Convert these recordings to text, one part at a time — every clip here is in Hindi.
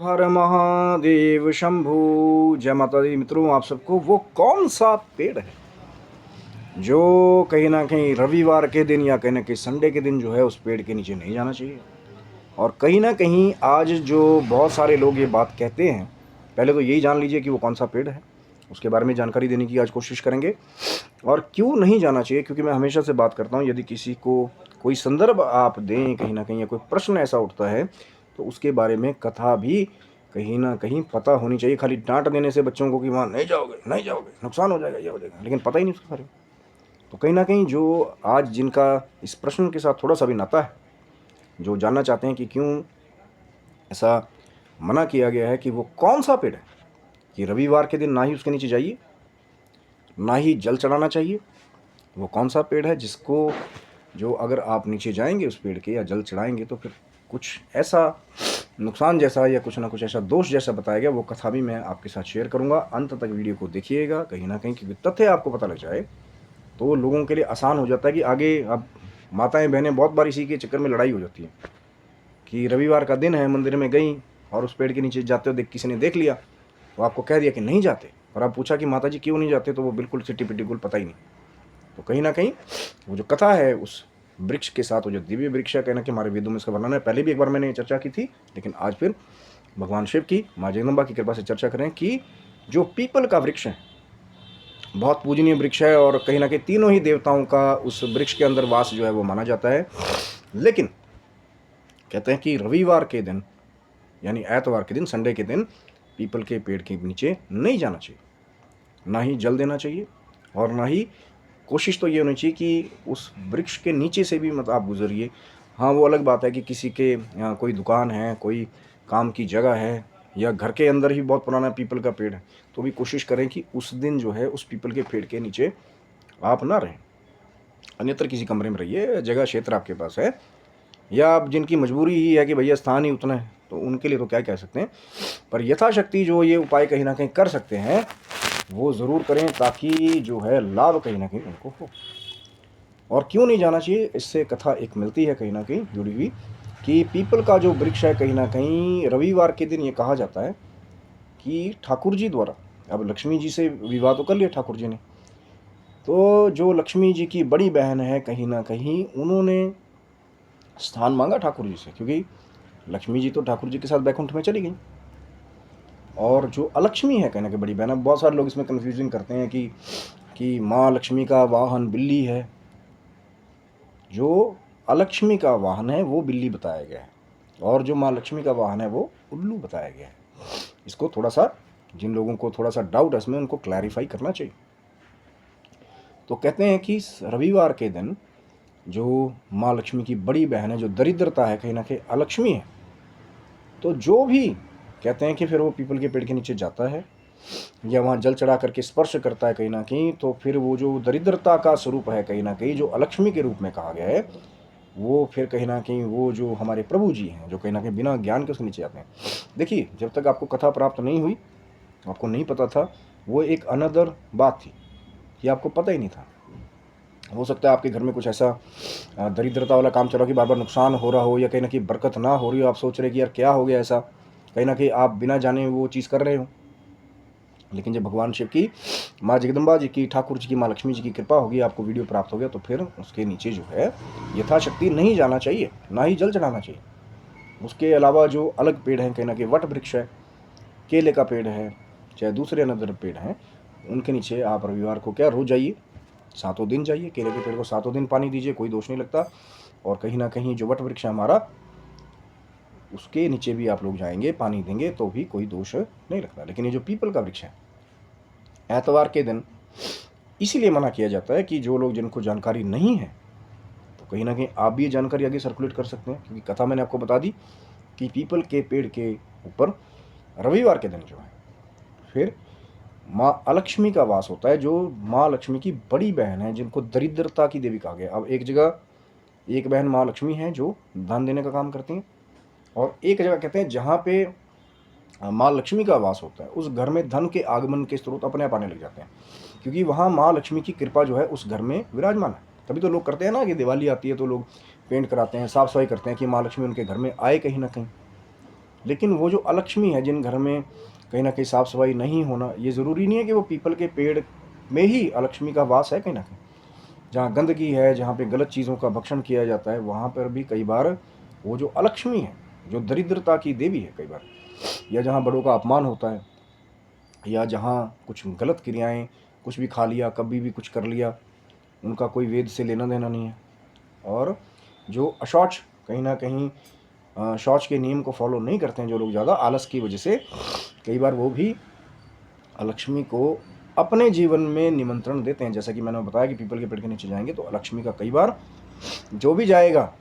हर महादेव शंभू। जय माता दी। मित्रों, आप सबको वो कौन सा पेड़ है जो कहीं ना कहीं रविवार के दिन या कहीं ना कहीं संडे के दिन जो है उस पेड़ के नीचे नहीं जाना चाहिए। और कहीं ना कहीं आज जो बहुत सारे लोग ये बात कहते हैं, पहले तो यही जान लीजिए कि वो कौन सा पेड़ है, उसके बारे में जानकारी देने की आज कोशिश करेंगे। और क्यों नहीं जाना चाहिए, क्योंकि मैं हमेशा से बात करता हूँ, यदि किसी को कोई संदर्भ आप दें कहीं ना कहीं या कोई प्रश्न ऐसा उठता है तो उसके बारे में कथा भी कहीं ना कहीं पता होनी चाहिए। खाली डांट देने से बच्चों को कि वहाँ नहीं जाओगे नहीं जाओगे, नुकसान हो जाएगा, ये हो जाएगा, लेकिन पता ही नहीं उसके बारे में। तो कहीं ना कहीं जो आज जिनका इस प्रश्न के साथ थोड़ा सा भी नाता है, जो जानना चाहते हैं कि क्यों ऐसा मना किया गया है कि वो कौन सा पेड़ है कि रविवार के दिन ना ही उसके नीचे जाइए, ना ही जल चढ़ाना चाहिए, वो कौन सा पेड़ है जिसको जो अगर आप नीचे जाएंगे उस पेड़ के या जल चढ़ाएंगे तो फिर कुछ ऐसा नुकसान जैसा या कुछ ना कुछ ऐसा दोष जैसा बताया गया, वो कथा भी मैं आपके साथ शेयर करूंगा। अंत तक वीडियो को देखिएगा कहीं ना कहीं, क्योंकि तथ्य आपको पता लग जाए तो लोगों के लिए आसान हो जाता है कि आगे अब माताएं बहनें बहुत बार इसी के चक्कर में लड़ाई हो जाती है कि रविवार का दिन है, मंदिर में गई और उस पेड़ के नीचे जाते हुए किसी ने देख लिया तो आपको कह दिया कि नहीं जाते, और आप पूछा कि माता जी क्यों नहीं जाते, तो वो बिल्कुल सिटी पिटी गुल पता ही नहीं। तो कहीं ना कहीं वो जो कथा है उस वृक्ष के साथ, वो जो दिव्य वृक्ष है, कहना कि हमारे वेदों में इसका वर्णन है। पहले भी एक बार मैंने चर्चा की थी, लेकिन आज फिर भगवान शिव की, माँ जगदम्बा की कृपा से चर्चा करें कि जो पीपल का वृक्ष है बहुत पूजनीय वृक्ष है और कहीं ना कहीं तीनों ही देवताओं का उस वृक्ष के अंदर वास जो है वो माना जाता है। लेकिन कहते हैं कि रविवार के दिन यानी एतवार के दिन, संडे के दिन पीपल के पेड़ के नीचे नहीं जाना चाहिए, ना ही जल देना चाहिए और ना ही कोशिश तो ये होनी चाहिए कि उस वृक्ष के नीचे से भी मत आप गुजरिए। हाँ, वो अलग बात है कि किसी के यहाँ कोई दुकान है, कोई काम की जगह है या घर के अंदर ही बहुत पुराना पीपल का पेड़ है, तो भी कोशिश करें कि उस दिन जो है उस पीपल के पेड़ के नीचे आप ना रहें, अन्यत्र किसी कमरे में रहिए। जगह क्षेत्र आपके पास है या आप जिनकी मजबूरी ही है कि भैया स्थान ही उतना है, तो उनके लिए तो क्या कह सकते हैं, पर यथाशक्ति जो ये उपाय कहीं ना कहीं कर सकते हैं वो ज़रूर करें, ताकि जो है लाभ कहीं ना कहीं उनको हो। और क्यों नहीं जाना चाहिए, इससे कथा एक मिलती है कहीं ना कहीं जुड़ी हुई कि पीपल का जो वृक्ष है कहीं ना कहीं रविवार के दिन ये कहा जाता है कि ठाकुर जी द्वारा, अब लक्ष्मी जी से विवाह तो कर लिया ठाकुर जी ने, तो जो लक्ष्मी जी की बड़ी बहन है कहीं ना कहीं उन्होंने स्थान मांगा ठाकुर जी से, क्योंकि लक्ष्मी जी तो ठाकुर जी के साथ बैकुंठ में चली गई। और जो अलक्ष्मी है कहने के बड़ी बहन, बहुत सारे लोग इसमें कंफ्यूजिंग करते हैं कि माँ लक्ष्मी का वाहन बिल्ली है। जो अलक्ष्मी का वाहन है वो बिल्ली बताया गया है और जो माँ लक्ष्मी का वाहन है वो उल्लू बताया गया है। इसको थोड़ा सा, जिन लोगों को थोड़ा सा डाउट है इसमें, उनको क्लैरिफाई करना चाहिए। तो कहते हैं कि रविवार के दिन जो माँ लक्ष्मी की बड़ी बहन है, जो दरिद्रता है कहीं ना कहीं अलक्ष्मी है, तो जो भी कहते हैं कि फिर वो पीपल के पेड़ के नीचे जाता है या वहाँ जल चढ़ा करके स्पर्श करता है कहीं ना कहीं, तो फिर वो जो दरिद्रता का स्वरूप है कहीं ना कहीं, जो अलक्ष्मी के रूप में कहा गया है, वो फिर कहीं ना कहीं वो जो हमारे प्रभु जी हैं जो कहीं ना कहीं बिना ज्ञान के उसके नीचे आते हैं। देखिए, जब तक आपको कथा प्राप्त नहीं हुई, आपको नहीं पता था, वो एक अनदर बात थी कि आपको पता ही नहीं था। हो सकता है आपके घर में कुछ ऐसा दरिद्रता वाला काम चल रहा हो कि बार बार नुकसान हो रहा हो या कहीं ना कहीं बरकत ना हो रही हो, आप सोच रहे कि यार क्या हो गया ऐसा, कहीं ना कहीं आप बिना जाने वो चीज़ कर रहे हो। लेकिन जब भगवान शिव की, माँ जगदम्बा जी की, ठाकुर जी की, माँ लक्ष्मी जी की कृपा होगी, आपको वीडियो प्राप्त हो गया, तो फिर उसके नीचे जो है यथाशक्ति नहीं जाना चाहिए, ना ही जल चढ़ाना चाहिए। उसके अलावा जो अलग पेड़ हैं, कहीं ना कहीं वट वृक्ष है, केले का पेड़ है, चाहे दूसरे अनदर पेड़ हैं, उनके नीचे आप रविवार को क्या रोज जाइए, 7 दिन जाइए। केले के पेड़ को 7 दिन पानी दीजिए, कोई दोष नहीं लगता। और कहीं ना कहीं जो वट वृक्ष है हमारा, उसके नीचे भी आप लोग जाएंगे, पानी देंगे, तो भी कोई दोष नहीं लगता। लेकिन ये जो पीपल का वृक्ष है, एतवार के दिन इसीलिए मना किया जाता है कि जो लोग, जिनको जानकारी नहीं है, तो कहीं ना कहीं आप भी ये जानकारी आगे सर्कुलेट कर सकते हैं, क्योंकि कथा मैंने आपको बता दी कि पीपल के पेड़ के ऊपर रविवार के दिन जो है फिर माँ अलक्ष्मी का वास होता है, जो माँ लक्ष्मी की बड़ी बहन है, जिनको दरिद्रता की देवी कहा गया। अब एक जगह एक बहन माँ लक्ष्मी है जो धन देने का काम करती हैं, और एक जगह कहते हैं जहाँ पे माँ लक्ष्मी का वास होता है, उस घर में धन के आगमन के स्रोत अपने आप आने लग जाते हैं, क्योंकि वहाँ माँ लक्ष्मी की कृपा जो है उस घर में विराजमान है। तभी तो लोग करते हैं ना कि दिवाली आती है तो लोग पेंट कराते हैं, साफ सफाई करते हैं कि माँ लक्ष्मी उनके घर में आए कहीं ना कहीं। लेकिन वो जो अलक्ष्मी है, जिन घर में कहीं ना कहीं साफ़ सफाई नहीं होना, ये ज़रूरी नहीं है कि वो पीपल के पेड़ में ही अलक्ष्मी का वास है। कहीं ना कहीं जहाँ गंदगी है, जहाँ पे गलत चीज़ों का भक्षण किया जाता है, वहाँ पर भी कई बार वो जो अलक्ष्मी है, जो दरिद्रता की देवी है कई बार, या जहाँ बड़ों का अपमान होता है, या जहाँ कुछ गलत क्रियाएं, कुछ भी खा लिया, कभी भी कुछ कर लिया, उनका कोई वेद से लेना देना नहीं है। और जो अशौच, कहीं ना कहीं शौच के नियम को फॉलो नहीं करते हैं जो लोग, ज़्यादा आलस की वजह से, कई बार वो भी अलक्ष्मी को अपने जीवन में निमंत्रण देते हैं। जैसा कि मैंने बताया कि पीपल के पेड़ के नीचे जाएंगे तो अलक्ष्मी का कई बार जो भी जाएगा,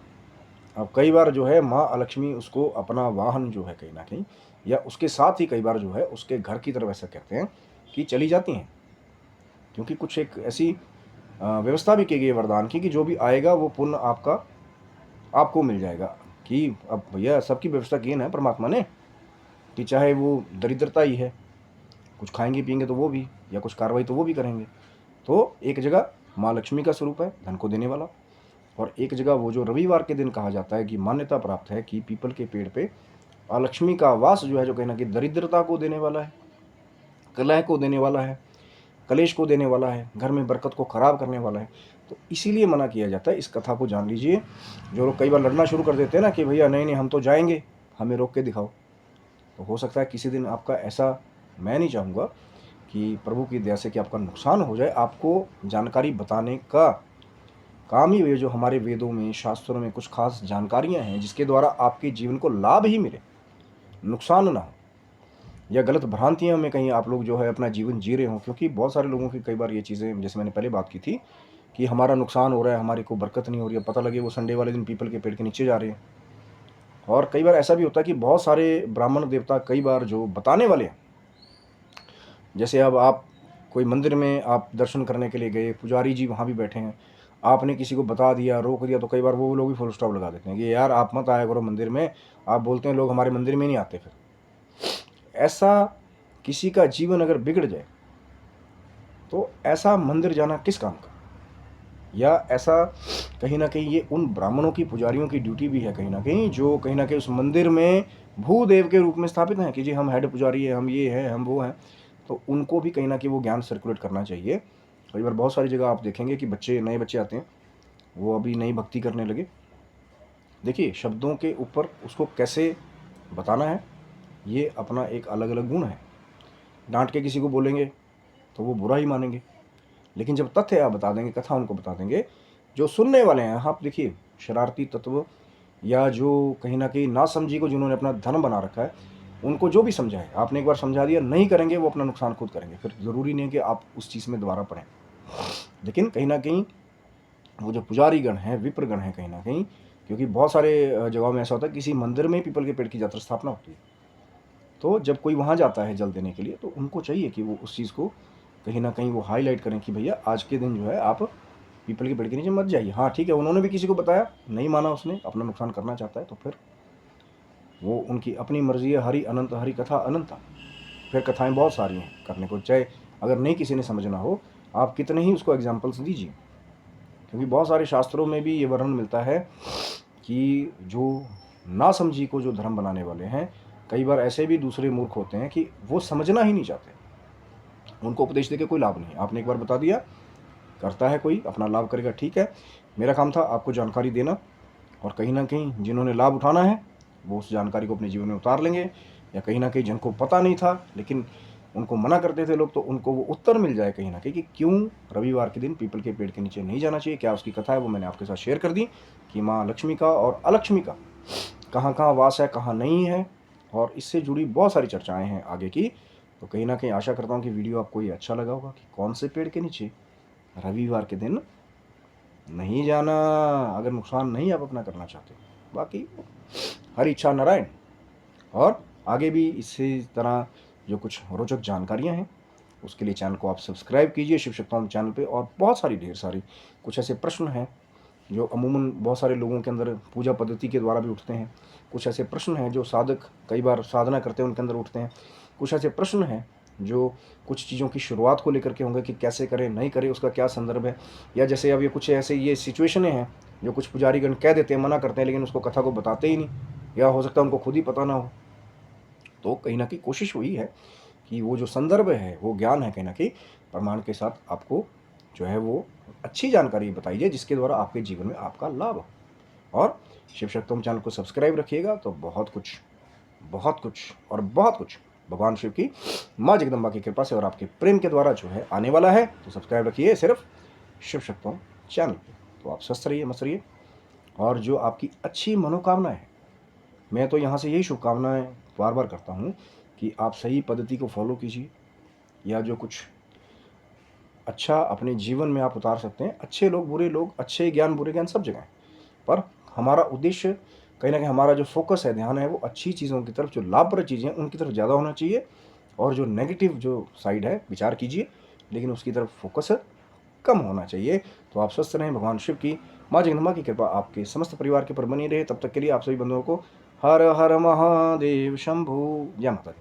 अब कई बार जो है माँ अलक्ष्मी उसको अपना वाहन जो है कहीं ना कहीं, या उसके साथ ही कई बार जो है उसके घर की तरफ, ऐसा कहते हैं कि चली जाती हैं। क्योंकि कुछ एक ऐसी व्यवस्था भी की गई है वरदान की कि जो भी आएगा वो पुण्य आपको मिल जाएगा। कि अब भैया सबकी व्यवस्था की है ना परमात्मा ने, कि चाहे वो दरिद्रता ही है, कुछ खाएंगे पिएंगे तो वो भी, या कुछ कार्रवाई तो वो भी करेंगे। तो एक जगह माँ लक्ष्मी का स्वरूप है, धन को देने वाला, और एक जगह वो जो रविवार के दिन कहा जाता है कि मान्यता प्राप्त है कि पीपल के पेड़ पे अलक्ष्मी का वास जो है, जो कहना कि दरिद्रता को देने वाला है, कलह को देने वाला है, कलेश को देने वाला है, घर में बरकत को खराब करने वाला है। तो इसीलिए मना किया जाता है। इस कथा को जान लीजिए। जो लोग कई बार लड़ना शुरू कर देते हैं ना कि भैया नहीं नहीं हम तो जाएंगे, हमें रोक के दिखाओ, तो हो सकता है किसी दिन आपका ऐसा, मैं नहीं चाहूँगा कि प्रभु की दया से कि आपका नुकसान हो जाए। आपको जानकारी बताने का काम ही ये जो हमारे वेदों में, शास्त्रों में कुछ खास जानकारियाँ हैं जिसके द्वारा आपके जीवन को लाभ ही मिले, नुकसान ना हो, या गलत भ्रांतियों में कहीं आप लोग जो है अपना जीवन जी रहे हों। क्योंकि बहुत सारे लोगों की कई बार ये चीज़ें, जैसे मैंने पहले बात की थी कि हमारा नुकसान हो रहा है, हमारी को बरकत नहीं हो रही है, पता लगे वो संडे वाले दिन पीपल के पेड़ के नीचे जा रहे हैं। और कई बार ऐसा भी होता है कि बहुत सारे ब्राह्मण देवता कई बार जो बताने वाले हैं, जैसे अब आप कोई मंदिर में आप दर्शन करने के लिए गए, पुजारी जी वहाँ भी बैठे हैं, आपने किसी को बता दिया, रोक दिया, तो कई बार वो लोग भी फुल स्टॉप लगा देते हैं कि यार आप मत आया करो मंदिर में। आप बोलते हैं लोग हमारे मंदिर में नहीं आते। फिर ऐसा किसी का जीवन अगर बिगड़ जाए तो ऐसा मंदिर जाना किस काम का? या ऐसा कहीं ना कहीं ये उन ब्राह्मणों की, पुजारियों की ड्यूटी भी है कहीं ना कहीं, जो कहीं ना कहीं उस मंदिर में भूदेव के रूप में स्थापित हैं कि जी हम हेड पुजारी हैं, हम ये हैं, हम वो हैं। तो उनको भी कहीं ना कहीं वो ज्ञान सर्कुलेट करना चाहिए। कई बार बहुत सारी जगह आप देखेंगे कि बच्चे, नए बच्चे आते हैं, वो अभी नई भक्ति करने लगे। देखिए शब्दों के ऊपर उसको कैसे बताना है, ये अपना एक अलग अलग गुण है। डांट के किसी को बोलेंगे तो वो बुरा ही मानेंगे, लेकिन जब तथ्य आप बता देंगे, कथा उनको बता देंगे, जो सुनने वाले हैं, आप देखिए शरारती तत्व या जो कहीं ना कहीं नासमझी को जिन्होंने अपना धर्म बना रखा है, उनको जो भी समझाए, आपने एक बार समझा दिया, नहीं करेंगे, वो अपना नुकसान खुद करेंगे। फिर ज़रूरी नहीं कि आप उस चीज़ में दोबारा पढ़ें। लेकिन कहीं ना कहीं वो जो पुजारी गण हैं, विप्र गण हैं कहीं ना कहीं, क्योंकि बहुत सारे जगहों में ऐसा होता है किसी मंदिर में पीपल के पेड़ की यात्रा स्थापना होती है, तो जब कोई वहाँ जाता है जल देने के लिए, तो उनको चाहिए कि वो उस चीज़ को कहीं ना कहीं वो हाईलाइट करें कि भैया आज के दिन जो है आप पीपल के पेड़ के नीचे मत जाइए। हाँ ठीक है, उन्होंने भी किसी को बताया, नहीं माना, उसने अपना नुकसान करना चाहता है, तो फिर वो उनकी अपनी मर्जी है। हरि अनंत, हरि कथा अनंता। फिर कथाएं बहुत सारी हैं करने को, चाहे अगर नहीं किसी ने समझना हो, आप कितने ही उसको एग्जाम्पल्स दीजिए। क्योंकि बहुत सारे शास्त्रों में भी ये वर्णन मिलता है कि जो नासमझी को जो धर्म बनाने वाले हैं, कई बार ऐसे भी दूसरे मूर्ख होते हैं कि वो समझना ही नहीं चाहते, उनको उपदेश देके कोई लाभ नहीं। आपने एक बार बता दिया, करता है कोई, अपना लाभ करेगा, ठीक है, मेरा काम था आपको जानकारी देना। और कहीं ना कहीं जिन्होंने लाभ उठाना है वो उस जानकारी को अपने जीवन में उतार लेंगे, या कहीं ना कहीं जिनको पता नहीं था लेकिन उनको मना करते थे लोग, तो उनको वो उत्तर मिल जाए कहीं ना कहीं कि क्यों रविवार के दिन पीपल के पेड़ के नीचे नहीं जाना चाहिए। क्या उसकी कथा है वो मैंने आपके साथ शेयर कर दी कि माँ लक्ष्मी का और अलक्ष्मी का कहाँ कहाँ वास है, कहाँ नहीं है, और इससे जुड़ी बहुत सारी चर्चाएँ हैं आगे की। तो कहीं ना कहीं आशा करता हूँ कि वीडियो आपको ये अच्छा लगा होगा कि कौन से पेड़ के नीचे रविवार के दिन नहीं जाना, अगर नुकसान नहीं आप अपना करना चाहते। बाकी हर इच्छा नारायण। और आगे भी इसी तरह जो कुछ रोचक जानकारियां हैं उसके लिए चैनल को आप सब्सक्राइब कीजिए, शिव शक्तोम चैनल पे। और बहुत सारी, ढेर सारी कुछ ऐसे प्रश्न हैं जो अमूमन बहुत सारे लोगों के अंदर पूजा पद्धति के द्वारा भी उठते हैं। कुछ ऐसे प्रश्न हैं जो साधक कई बार साधना करते हैं उनके अंदर उठते हैं। कुछ ऐसे प्रश्न हैं जो कुछ चीज़ों की शुरुआत को लेकर के होंगे कि कैसे करें, नहीं करें, उसका क्या संदर्भ है। या जैसे अब ये कुछ ऐसे ये सिचुएशनें हैं जो कुछ पुजारीगण कह देते हैं, मना करते हैं, लेकिन उसको कथा को बताते ही नहीं, या हो सकता है उनको खुद ही पता ना हो। तो कहीं ना कहीं कोशिश हुई है कि वो जो संदर्भ है, वो ज्ञान है, कहीं ना कहीं प्रमाण के साथ आपको जो है वो अच्छी जानकारी बताई जाए जिसके द्वारा आपके जीवन में आपका लाभ हो। और शिव शक्तोम चैनल को सब्सक्राइब रखिएगा, तो बहुत कुछ और बहुत कुछ भगवान शिव की, माँ जगदम्बा की कृपा से और आपके प्रेम के द्वारा जो है आने वाला है। तो सब्सक्राइब रखिए सिर्फ शिव शक्तोम चैनल पे। तो आप स्वस्थ रहिए, मस्त रहिए, और जो आपकी अच्छी मनोकामनाएं है, मैं तो यहाँ से यही शुभकामनाएं बार बार करता हूँ कि आप सही पद्धति को फॉलो कीजिए, या जो कुछ अच्छा अपने जीवन में आप उतार सकते हैं। अच्छे लोग, बुरे लोग, अच्छे ज्ञान, बुरे ज्ञान सब जगह हैं, पर हमारा उद्देश्य कहीं ना कहीं, हमारा जो फोकस है, ध्यान है, वो अच्छी चीज़ों की तरफ, जो लाभप्रद चीज़ें हैं उनकी तरफ ज़्यादा होना चाहिए। और जो नेगेटिव जो साइड है, विचार कीजिए, लेकिन उसकी तरफ फोकस कम होना चाहिए। तो आप स्वस्थ रहें, भगवान शिव की, माँ जगदम्बा की कृपा आपके समस्त परिवार के ऊपर बनी रहे। तब तक के लिए आप सभी बंधुओं को हर हर महादेव शंभु, जय माता दी।